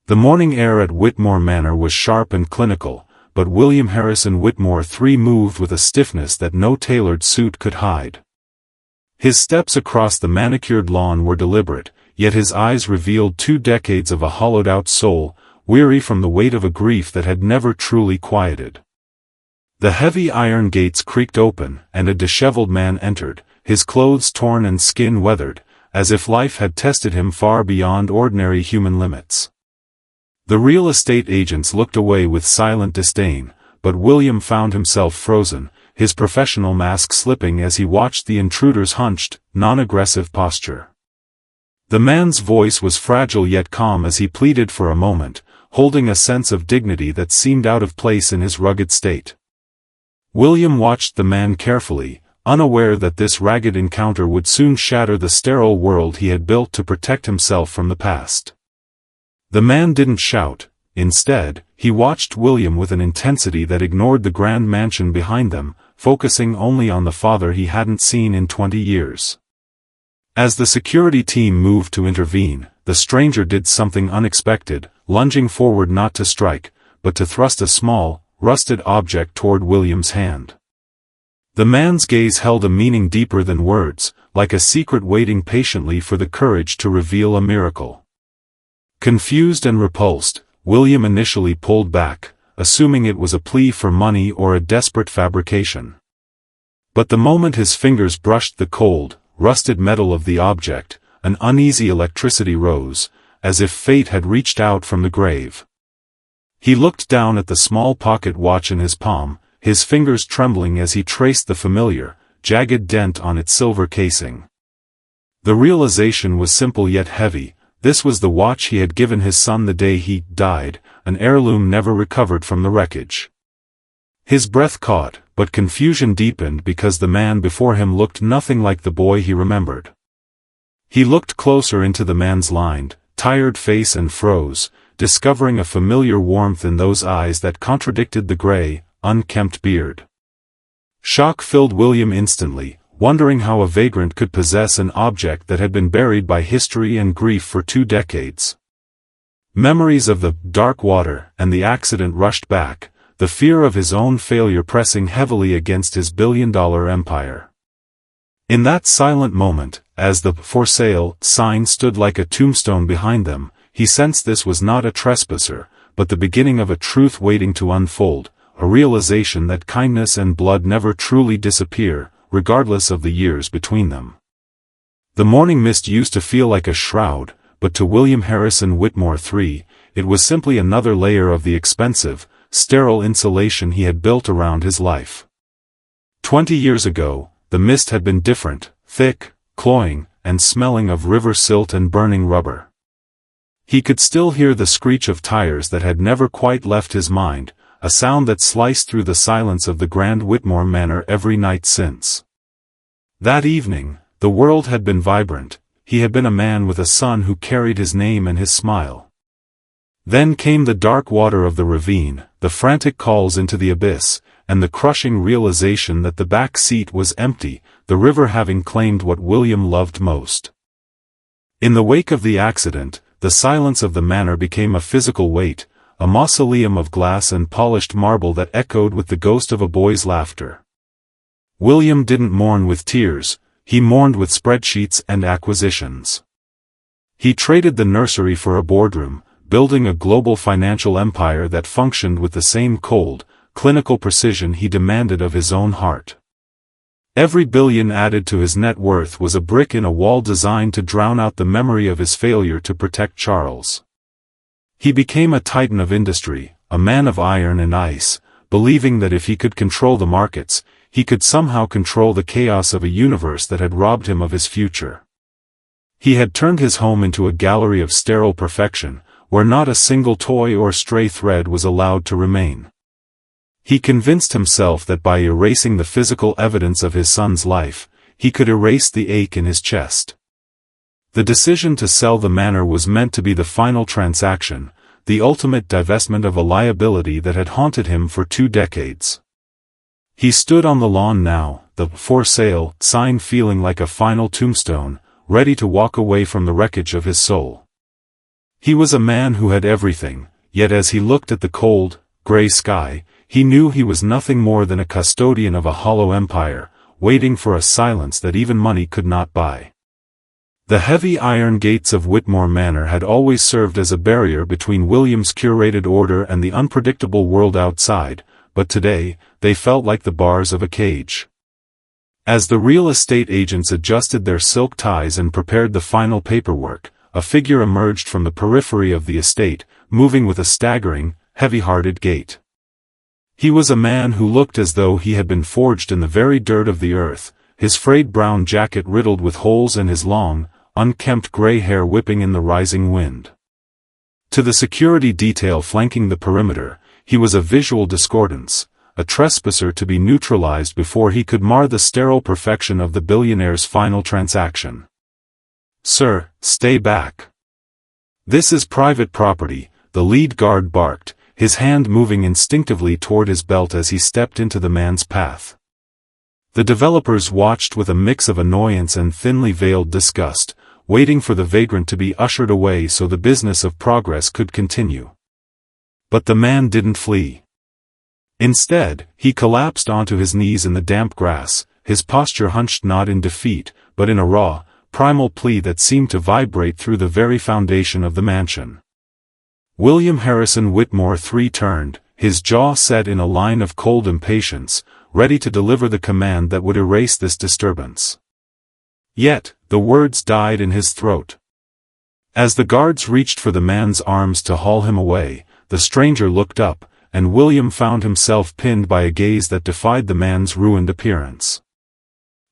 The morning air at Whitmore Manor was sharp and clinical, but William Harrison Whitmore III moved with a stiffness that no tailored suit could hide. His steps across the manicured lawn were deliberate, yet his eyes revealed 2 decades of a hollowed-out soul, weary from the weight of a grief that had never truly quieted. The heavy iron gates creaked open, and a disheveled man entered, his clothes torn and skin weathered, as if life had tested him far beyond ordinary human limits. The real estate agents looked away with silent disdain, but William found himself frozen, his professional mask slipping as he watched the intruder's hunched, non-aggressive posture. The man's voice was fragile yet calm as he pleaded for a moment, holding a sense of dignity that seemed out of place in his rugged state. William watched the man carefully, unaware that this ragged encounter would soon shatter the sterile world he had built to protect himself from the past. The man didn't shout. Instead, he watched William with an intensity that ignored the grand mansion behind them, focusing only on the father he hadn't seen in 20 years. As the security team moved to intervene, the stranger did something unexpected, lunging forward not to strike, but to thrust a small, rusted object toward William's hand. The man's gaze held a meaning deeper than words, like a secret waiting patiently for the courage to reveal a miracle. Confused and repulsed, William initially pulled back, assuming it was a plea for money or a desperate fabrication. But the moment his fingers brushed the cold, rusted metal of the object, an uneasy electricity rose, as if fate had reached out from the grave. He looked down at the small pocket watch in his palm, his fingers trembling as he traced the familiar, jagged dent on its silver casing. The realization was simple yet heavy. This was the watch he had given his son the day he died, an heirloom never recovered from the wreckage. His breath caught, but confusion deepened because the man before him looked nothing like the boy he remembered. He looked closer into the man's lined, tired face and froze, discovering a familiar warmth in those eyes that contradicted the gray, unkempt beard. Shock filled William instantly, wondering how a vagrant could possess an object that had been buried by history and grief for 2 decades. Memories of the dark water and the accident rushed back, the fear of his own failure pressing heavily against his billion-dollar empire. In that silent moment, as the "For Sale" sign stood like a tombstone behind them, he sensed this was not a trespasser, but the beginning of a truth waiting to unfold, a realization that kindness and blood never truly disappear, regardless of the years between them. The morning mist used to feel like a shroud, but to William Harrison Whitmore III, it was simply another layer of the expensive, sterile insulation he had built around his life. 20 years ago, the mist had been different, thick, cloying, and smelling of river silt and burning rubber. He could still hear the screech of tires that had never quite left his mind, a sound that sliced through the silence of the grand Whitmore Manor every night since. That evening, the world had been vibrant. He had been a man with a son who carried his name and his smile. Then came the dark water of the ravine, the frantic calls into the abyss, and the crushing realization that the back seat was empty, the river having claimed what William loved most. In the wake of the accident, the silence of the manor became a physical weight, a mausoleum of glass and polished marble that echoed with the ghost of a boy's laughter. William didn't mourn with tears, he mourned with spreadsheets and acquisitions. He traded the nursery for a boardroom, building a global financial empire that functioned with the same cold, clinical precision he demanded of his own heart. Every billion added to his net worth was a brick in a wall designed to drown out the memory of his failure to protect Charles. He became a titan of industry, a man of iron and ice, believing that if he could control the markets, he could somehow control the chaos of a universe that had robbed him of his future. He had turned his home into a gallery of sterile perfection, where not a single toy or stray thread was allowed to remain. He convinced himself that by erasing the physical evidence of his son's life, he could erase the ache in his chest. The decision to sell the manor was meant to be the final transaction, the ultimate divestment of a liability that had haunted him for 2 decades. He stood on the lawn now, the "For Sale" sign feeling like a final tombstone, ready to walk away from the wreckage of his soul. He was a man who had everything, yet as he looked at the cold, gray sky, he knew he was nothing more than a custodian of a hollow empire, waiting for a silence that even money could not buy. The heavy iron gates of Whitmore Manor had always served as a barrier between William's curated order and the unpredictable world outside, but today, they felt like the bars of a cage. As the real estate agents adjusted their silk ties and prepared the final paperwork, a figure emerged from the periphery of the estate, moving with a staggering, heavy-hearted gait. He was a man who looked as though he had been forged in the very dirt of the earth, his frayed brown jacket riddled with holes and his long, unkempt gray hair whipping in the rising wind. To the security detail flanking the perimeter, he was a visual discordance, a trespasser to be neutralized before he could mar the sterile perfection of the billionaire's final transaction. "Sir, stay back. This is private property," the lead guard barked, his hand moving instinctively toward his belt as he stepped into the man's path. The developers watched with a mix of annoyance and thinly veiled disgust, waiting for the vagrant to be ushered away so the business of progress could continue. But the man didn't flee. Instead, he collapsed onto his knees in the damp grass, his posture hunched not in defeat, but in a raw, primal plea that seemed to vibrate through the very foundation of the mansion. William Harrison Whitmore III turned, his jaw set in a line of cold impatience, ready to deliver the command that would erase this disturbance. Yet, the words died in his throat. As the guards reached for the man's arms to haul him away, the stranger looked up, and William found himself pinned by a gaze that defied the man's ruined appearance.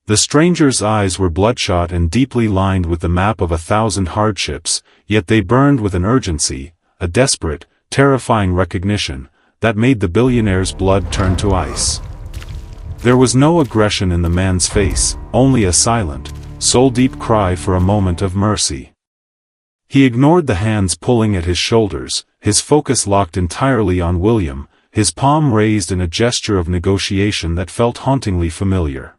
The stranger's eyes were bloodshot and deeply lined with the map of 1,000 hardships, yet they burned with an urgency, a desperate, terrifying recognition, that made the billionaire's blood turn to ice. There was no aggression in the man's face, only a silent, soul-deep cry for a moment of mercy. He ignored the hands pulling at his shoulders, his focus locked entirely on William, his palm raised in a gesture of negotiation that felt hauntingly familiar.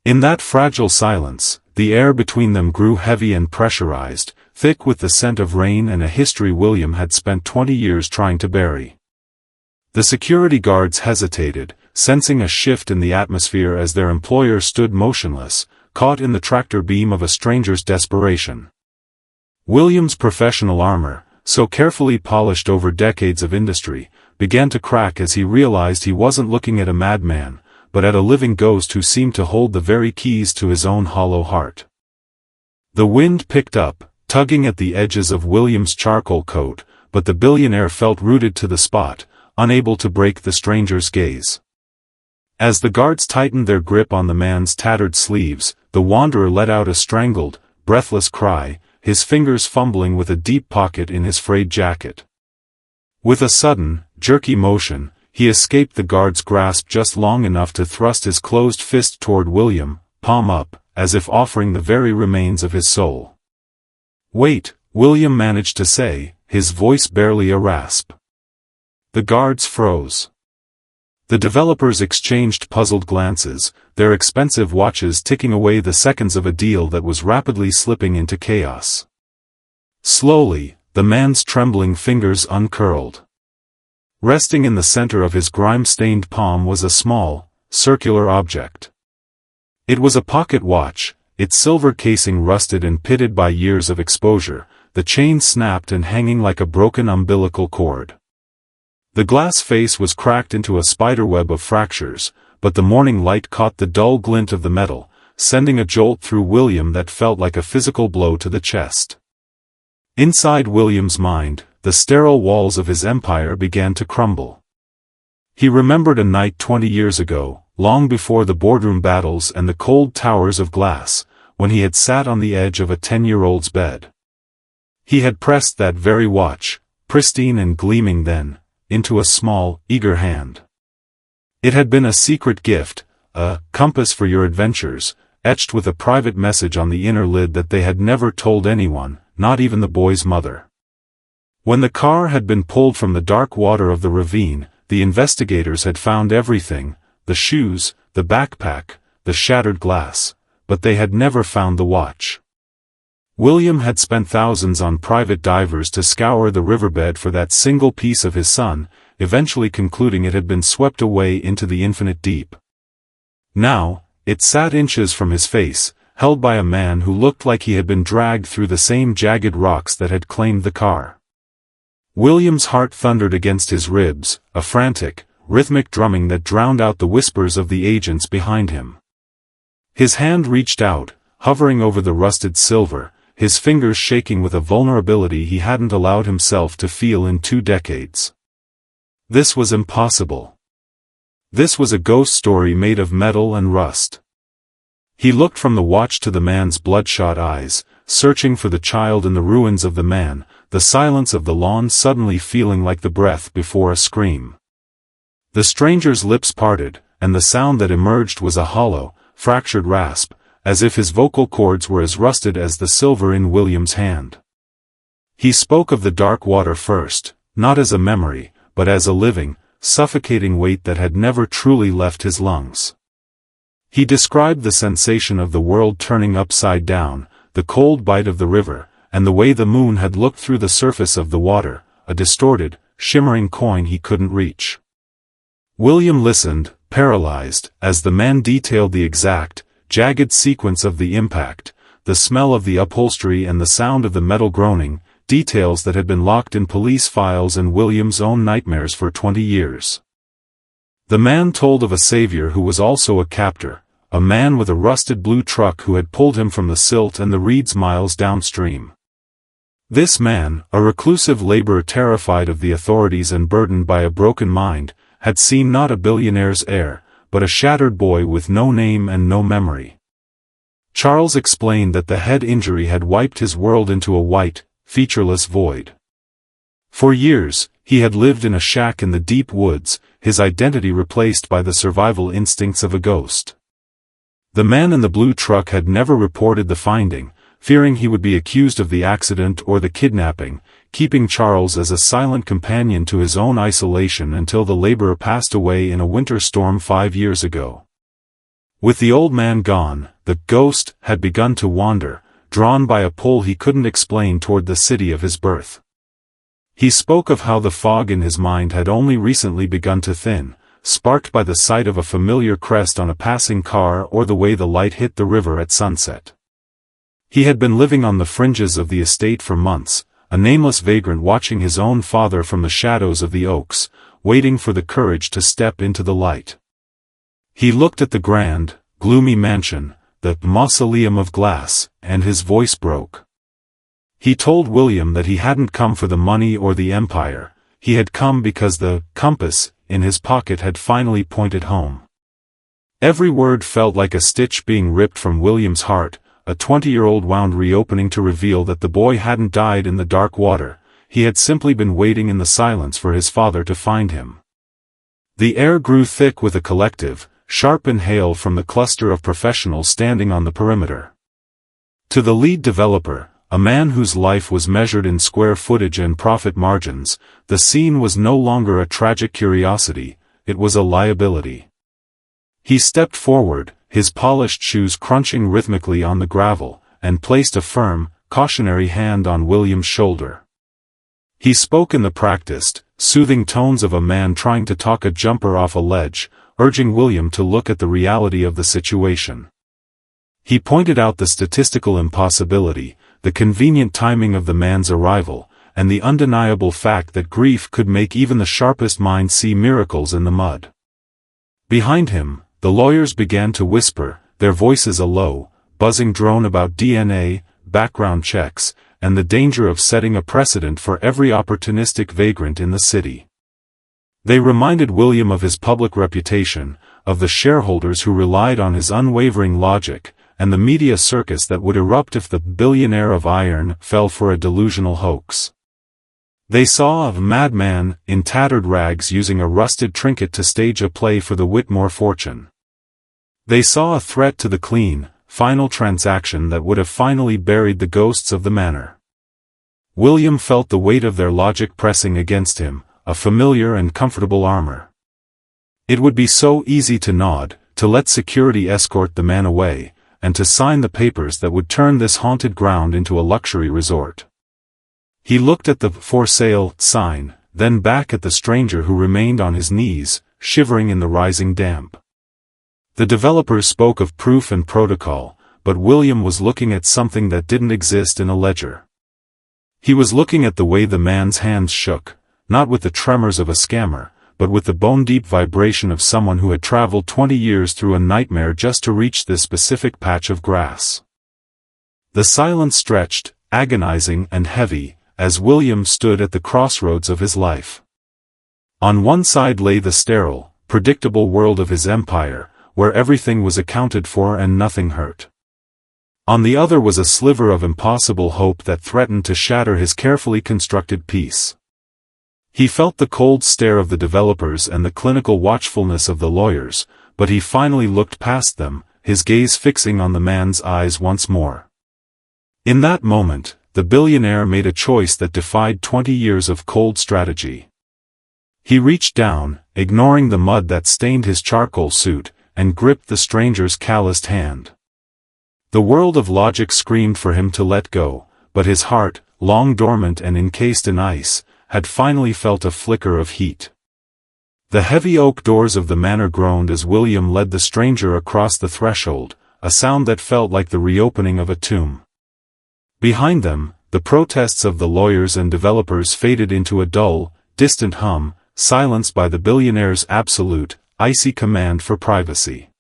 In that fragile silence, the air between them grew heavy and pressurized, thick with the scent of rain and a history William had spent 20 years trying to bury. The security guards hesitated, sensing a shift in the atmosphere as their employer stood motionless, caught in the tractor beam of a stranger's desperation. William's professional armor, so carefully polished over decades of industry, began to crack as he realized he wasn't looking at a madman, but at a living ghost who seemed to hold the very keys to his own hollow heart. The wind picked up, tugging at the edges of William's charcoal coat, but the billionaire felt rooted to the spot, unable to break the stranger's gaze. As the guards tightened their grip on the man's tattered sleeves, the wanderer let out a strangled, breathless cry, his fingers fumbling with a deep pocket in his frayed jacket. With a sudden, jerky motion, he escaped the guard's grasp just long enough to thrust his closed fist toward William, palm up, as if offering the very remains of his soul. "Wait," William managed to say, his voice barely a rasp. The guards froze. The developers exchanged puzzled glances, their expensive watches ticking away the seconds of a deal that was rapidly slipping into chaos. Slowly, the man's trembling fingers uncurled. Resting in the center of his grime-stained palm was a small, circular object. It was a pocket watch, its silver casing rusted and pitted by years of exposure, the chain snapped and hanging like a broken umbilical cord. The glass face was cracked into a spiderweb of fractures, but the morning light caught the dull glint of the metal, sending a jolt through William that felt like a physical blow to the chest. Inside William's mind, the sterile walls of his empire began to crumble. He remembered a night 20 years ago, long before the boardroom battles and the cold towers of glass, when he had sat on the edge of a 10-year-old's bed. He had pressed that very watch, pristine and gleaming then, into a small, eager hand. It had been a secret gift, a compass for your adventures, etched with a private message on the inner lid that they had never told anyone, not even the boy's mother. When the car had been pulled from the dark water of the ravine, the investigators had found everything, the shoes, the backpack, the shattered glass, but they had never found the watch. William had spent thousands on private divers to scour the riverbed for that single piece of his son, eventually concluding it had been swept away into the infinite deep. Now, it sat inches from his face, held by a man who looked like he had been dragged through the same jagged rocks that had claimed the car. William's heart thundered against his ribs, a frantic, rhythmic drumming that drowned out the whispers of the agents behind him. His hand reached out, hovering over the rusted silver, his fingers shaking with a vulnerability he hadn't allowed himself to feel in 2 decades. This was impossible. This was a ghost story made of metal and rust. He looked from the watch to the man's bloodshot eyes, searching for the child in the ruins of the man, the silence of the lawn suddenly feeling like the breath before a scream. The stranger's lips parted, and the sound that emerged was a hollow, fractured rasp, as if his vocal cords were as rusted as the silver in William's hand. He spoke of the dark water first, not as a memory, but as a living, suffocating weight that had never truly left his lungs. He described the sensation of the world turning upside down, the cold bite of the river, and the way the moon had looked through the surface of the water, a distorted, shimmering coin he couldn't reach. William listened, paralyzed, as the man detailed the exact, jagged sequence of the impact, the smell of the upholstery and the sound of the metal groaning, details that had been locked in police files and William's own nightmares for 20 years. The man told of a savior who was also a captor, a man with a rusted blue truck who had pulled him from the silt and the reeds miles downstream. This man, a reclusive laborer terrified of the authorities and burdened by a broken mind, had seen not a billionaire's heir, but a shattered boy with no name and no memory. Charles explained that the head injury had wiped his world into a white, featureless void. For years, he had lived in a shack in the deep woods, his identity replaced by the survival instincts of a ghost. The man in the blue truck had never reported the finding, fearing he would be accused of the accident or the kidnapping, keeping Charles as a silent companion to his own isolation until the laborer passed away in a winter storm 5 years ago. With the old man gone, the ghost had begun to wander, drawn by a pull he couldn't explain toward the city of his birth. He spoke of how the fog in his mind had only recently begun to thin, sparked by the sight of a familiar crest on a passing car or the way the light hit the river at sunset. He had been living on the fringes of the estate for months, a nameless vagrant watching his own father from the shadows of the oaks, waiting for the courage to step into the light. He looked at the grand, gloomy mansion, the mausoleum of glass, and his voice broke. He told William that he hadn't come for the money or the empire, he had come because the compass in his pocket had finally pointed home. Every word felt like a stitch being ripped from William's heart, a 20-year-old wound reopening to reveal that the boy hadn't died in the dark water, he had simply been waiting in the silence for his father to find him. The air grew thick with a collective, sharp inhale from the cluster of professionals standing on the perimeter. To the lead developer, a man whose life was measured in square footage and profit margins, the scene was no longer a tragic curiosity, it was a liability. He stepped forward, his polished shoes crunching rhythmically on the gravel, and placed a firm, cautionary hand on William's shoulder. He spoke in the practiced, soothing tones of a man trying to talk a jumper off a ledge, urging William to look at the reality of the situation. He pointed out the statistical impossibility, the convenient timing of the man's arrival, and the undeniable fact that grief could make even the sharpest mind see miracles in the mud. Behind him, the lawyers began to whisper, their voices a low, buzzing drone about DNA, background checks, and the danger of setting a precedent for every opportunistic vagrant in the city. They reminded William of his public reputation, of the shareholders who relied on his unwavering logic, and the media circus that would erupt if the billionaire of iron fell for a delusional hoax. They saw a madman in tattered rags using a rusted trinket to stage a play for the Whitmore fortune. They saw a threat to the clean, final transaction that would have finally buried the ghosts of the manor. William felt the weight of their logic pressing against him, a familiar and comfortable armor. It would be so easy to nod, to let security escort the man away, and to sign the papers that would turn this haunted ground into a luxury resort. He looked at the "For Sale" sign, then back at the stranger who remained on his knees, shivering in the rising damp. The developers spoke of proof and protocol, but William was looking at something that didn't exist in a ledger. He was looking at the way the man's hands shook, not with the tremors of a scammer, but with the bone-deep vibration of someone who had traveled 20 years through a nightmare just to reach this specific patch of grass. The silence stretched, agonizing and heavy, as William stood at the crossroads of his life. On one side lay the sterile, predictable world of his empire, where everything was accounted for and nothing hurt. On the other was a sliver of impossible hope that threatened to shatter his carefully constructed peace. He felt the cold stare of the developers and the clinical watchfulness of the lawyers, but he finally looked past them, his gaze fixing on the man's eyes once more. In that moment, the billionaire made a choice that defied 20 years of cold strategy. He reached down, ignoring the mud that stained his charcoal suit, and gripped the stranger's calloused hand. The world of logic screamed for him to let go, but his heart, long dormant and encased in ice, had finally felt a flicker of heat. The heavy oak doors of the manor groaned as William led the stranger across the threshold, a sound that felt like the reopening of a tomb. Behind them, the protests of the lawyers and developers faded into a dull, distant hum, silenced by the billionaire's absolute, icy command for privacy.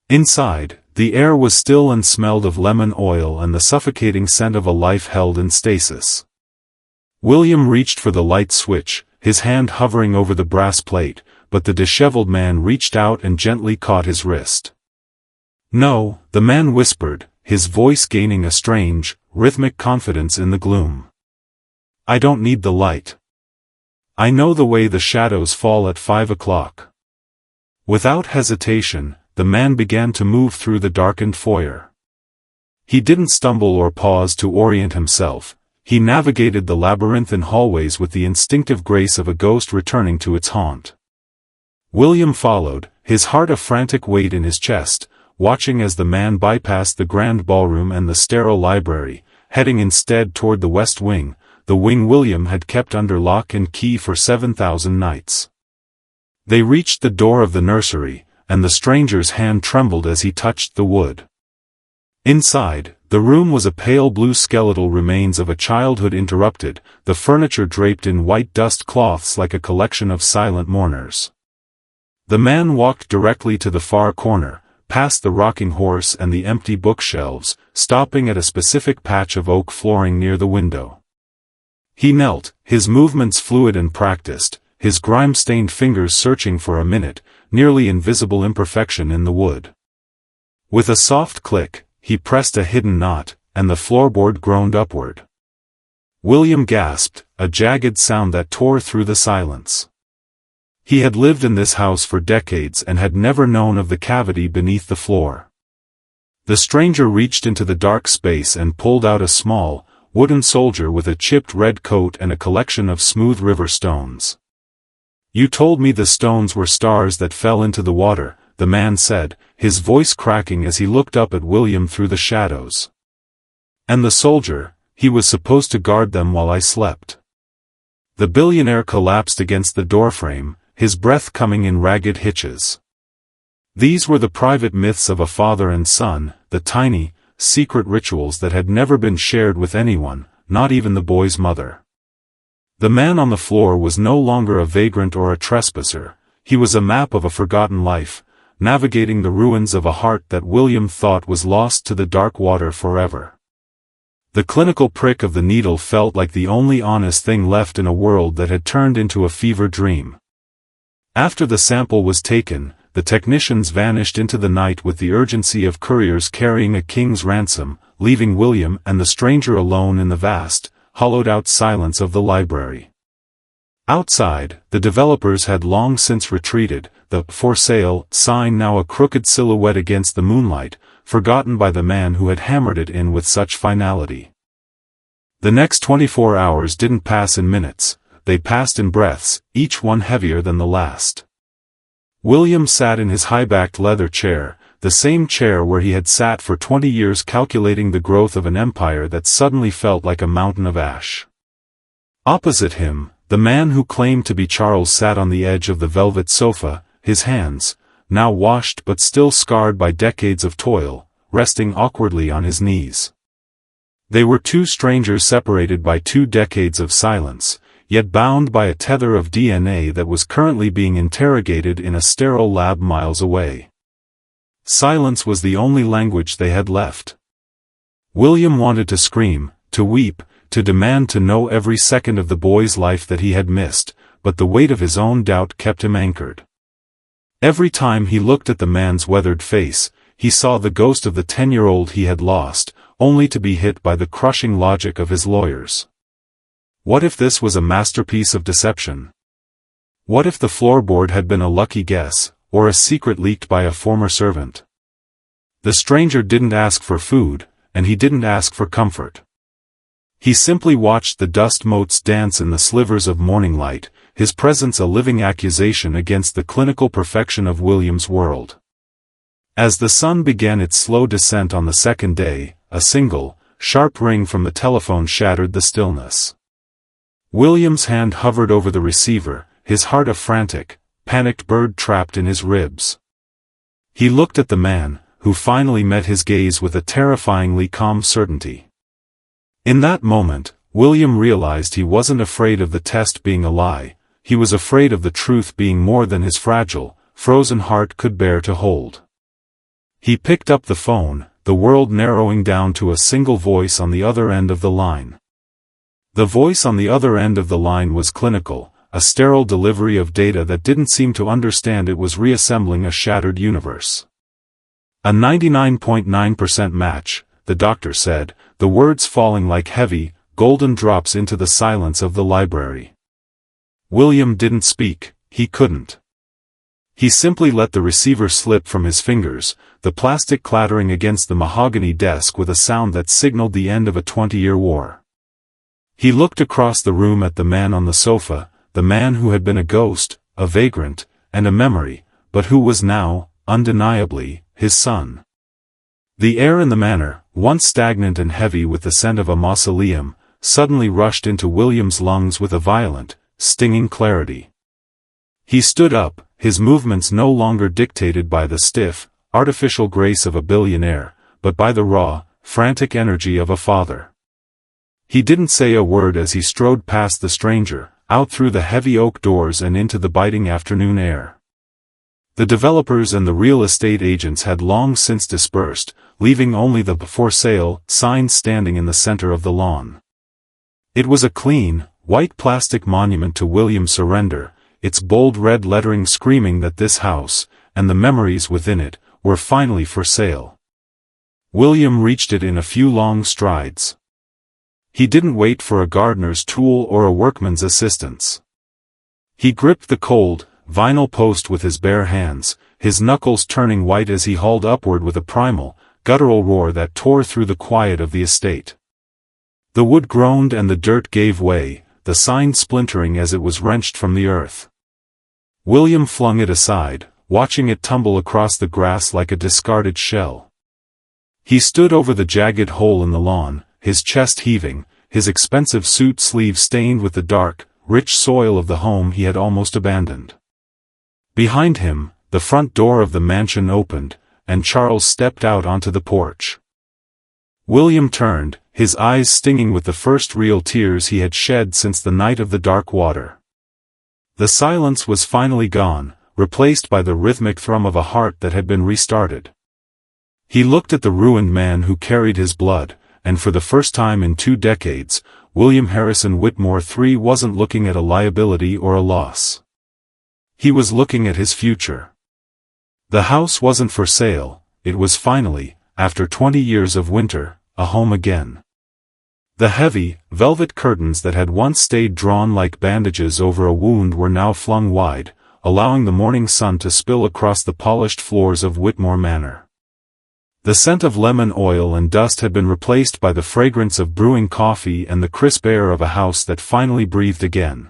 Inside, the air was still and smelled of lemon oil and the suffocating scent of a life held in stasis. William reached for the light switch, his hand hovering over the brass plate, but the disheveled man reached out and gently caught his wrist. "No," the man whispered, his voice gaining a strange, rhythmic confidence in the gloom. "I don't need the light. I know the way the shadows fall at 5 o'clock." Without hesitation, the man began to move through the darkened foyer. He didn't stumble or pause to orient himself. He navigated the labyrinthine hallways with the instinctive grace of a ghost returning to its haunt. William followed, his heart a frantic weight in his chest, watching as the man bypassed the grand ballroom and the sterile library, heading instead toward the west wing, the wing William had kept under lock and key for 7,000 nights. They reached the door of the nursery, and the stranger's hand trembled as he touched the wood. Inside, the room was a pale blue skeletal remains of a childhood interrupted, the furniture draped in white dust cloths like a collection of silent mourners. The man walked directly to the far corner, past the rocking horse and the empty bookshelves, stopping at a specific patch of oak flooring near the window. He knelt, his movements fluid and practiced, his grime-stained fingers searching for a minute, nearly invisible imperfection in the wood. With a soft click, he pressed a hidden knot, and the floorboard groaned upward. William gasped, a jagged sound that tore through the silence. He had lived in this house for decades and had never known of the cavity beneath the floor. The stranger reached into the dark space and pulled out a small, wooden soldier with a chipped red coat and a collection of smooth river stones. "You told me the stones were stars that fell into the water," the man said, his voice cracking as he looked up at William through the shadows. "And the soldier, he was supposed to guard them while I slept." The billionaire collapsed against the doorframe, his breath coming in ragged hitches. These were the private myths of a father and son, the tiny, secret rituals that had never been shared with anyone, not even the boy's mother. The man on the floor was no longer a vagrant or a trespasser, he was a map of a forgotten life, navigating the ruins of a heart that William thought was lost to the dark water forever. The clinical prick of the needle felt like the only honest thing left in a world that had turned into a fever dream. After the sample was taken, the technicians vanished into the night with the urgency of couriers carrying a king's ransom, leaving William and the stranger alone in the vast, hollowed-out silence of the library. Outside, the developers had long since retreated, the "For Sale" sign now a crooked silhouette against the moonlight, forgotten by the man who had hammered it in with such finality. The next 24 hours didn't pass in minutes, they passed in breaths, each one heavier than the last. William sat in his high-backed leather chair, the same chair where he had sat for 20 years calculating the growth of an empire that suddenly felt like a mountain of ash. Opposite him, the man who claimed to be Charles sat on the edge of the velvet sofa, his hands, now washed but still scarred by decades of toil, resting awkwardly on his knees. They were two strangers separated by 2 decades of silence, yet bound by a tether of DNA that was currently being interrogated in a sterile lab miles away. Silence was the only language they had left. William wanted to scream, to weep, to demand to know every second of the boy's life that he had missed, but the weight of his own doubt kept him anchored. Every time he looked at the man's weathered face, he saw the ghost of the 10-year-old he had lost, only to be hit by the crushing logic of his lawyers. What if this was a masterpiece of deception? What if the floorboard had been a lucky guess, or a secret leaked by a former servant? The stranger didn't ask for food, and he didn't ask for comfort. He simply watched the dust motes dance in the slivers of morning light, his presence a living accusation against the clinical perfection of William's world. As the sun began its slow descent on the second day, a single, sharp ring from the telephone shattered the stillness. William's hand hovered over the receiver, his heart a frantic, panicked bird trapped in his ribs. He looked at the man, who finally met his gaze with a terrifyingly calm certainty. In that moment, William realized he wasn't afraid of the test being a lie, he was afraid of the truth being more than his fragile, frozen heart could bear to hold. He picked up the phone, the world narrowing down to a single voice on the other end of the line. The voice on the other end of the line was clinical, a sterile delivery of data that didn't seem to understand it was reassembling a shattered universe. A 99.9% match, the doctor said, the words falling like heavy, golden drops into the silence of the library. William didn't speak, he couldn't. He simply let the receiver slip from his fingers, the plastic clattering against the mahogany desk with a sound that signaled the end of a 20-year war. He looked across the room at the man on the sofa, the man who had been a ghost, a vagrant, and a memory, but who was now, undeniably, his son. The air in the manor, once stagnant and heavy with the scent of a mausoleum, suddenly rushed into William's lungs with a violent, stinging clarity. He stood up, his movements no longer dictated by the stiff, artificial grace of a billionaire, but by the raw, frantic energy of a father. He didn't say a word as he strode past the stranger, out through the heavy oak doors and into the biting afternoon air. The developers and the real estate agents had long since dispersed, leaving only the "For Sale" sign standing in the center of the lawn. It was a clean, white plastic monument to William's surrender, its bold red lettering screaming that this house, and the memories within it, were finally for sale. William reached it in a few long strides. He didn't wait for a gardener's tool or a workman's assistance. He gripped the cold, vinyl post with his bare hands, his knuckles turning white as he hauled upward with a primal, guttural roar that tore through the quiet of the estate. The wood groaned and the dirt gave way, the sign splintering as it was wrenched from the earth. William flung it aside, watching it tumble across the grass like a discarded shell. He stood over the jagged hole in the lawn, his chest heaving, his expensive suit sleeves stained with the dark, rich soil of the home he had almost abandoned. Behind him, the front door of the mansion opened, and Charles stepped out onto the porch. William turned, his eyes stinging with the first real tears he had shed since the night of the dark water. The silence was finally gone, replaced by the rhythmic thrum of a heart that had been restarted. He looked at the ruined man who carried his blood, and for the first time in 2 decades, William Harrison Whitmore III wasn't looking at a liability or a loss. He was looking at his future. The house wasn't for sale, it was finally, after 20 years of winter, a home again. The heavy, velvet curtains that had once stayed drawn like bandages over a wound were now flung wide, allowing the morning sun to spill across the polished floors of Whitmore Manor. The scent of lemon oil and dust had been replaced by the fragrance of brewing coffee and the crisp air of a house that finally breathed again.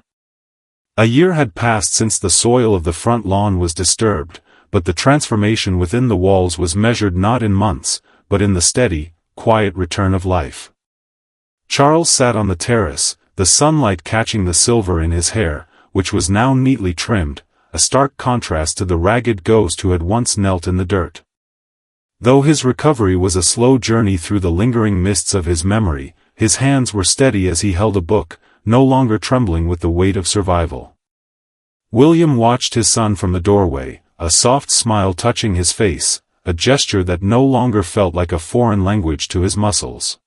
A year had passed since the soil of the front lawn was disturbed, but the transformation within the walls was measured not in months, but in the steady, quiet return of life. Charles sat on the terrace, the sunlight catching the silver in his hair, which was now neatly trimmed, a stark contrast to the ragged ghost who had once knelt in the dirt. Though his recovery was a slow journey through the lingering mists of his memory, his hands were steady as he held a book, no longer trembling with the weight of survival. William watched his son from the doorway, a soft smile touching his face, a gesture that no longer felt like a foreign language to his muscles.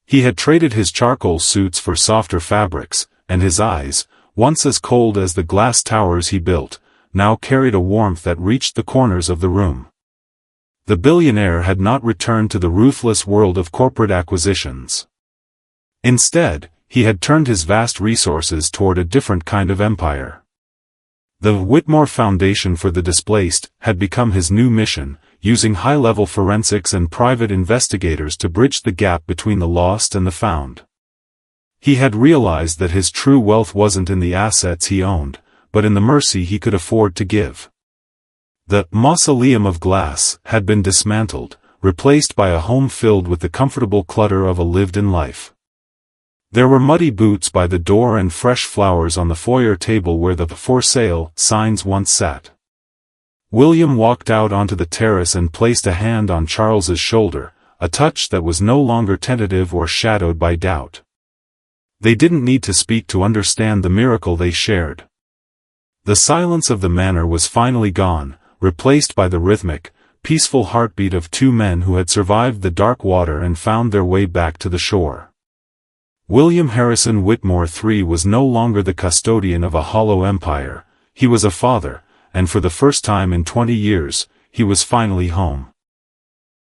He had traded his charcoal suits for softer fabrics, and his eyes, once as cold as the glass towers he built, now carried a warmth that reached the corners of the room. The billionaire had not returned to the ruthless world of corporate acquisitions. Instead, he had turned his vast resources toward a different kind of empire. The Whitmore Foundation for the Displaced had become his new mission, using high-level forensics and private investigators to bridge the gap between the lost and the found. He had realized that his true wealth wasn't in the assets he owned, but in the mercy he could afford to give. The mausoleum of glass had been dismantled, replaced by a home filled with the comfortable clutter of a lived-in life. There were muddy boots by the door and fresh flowers on the foyer table where the "For Sale" signs once sat. William walked out onto the terrace and placed a hand on Charles's shoulder, a touch that was no longer tentative or shadowed by doubt. They didn't need to speak to understand the miracle they shared. The silence of the manor was finally gone, replaced by the rhythmic, peaceful heartbeat of two men who had survived the dark water and found their way back to the shore. William Harrison Whitmore III was no longer the custodian of a hollow empire, he was a father, and for the first time in 20 years, he was finally home.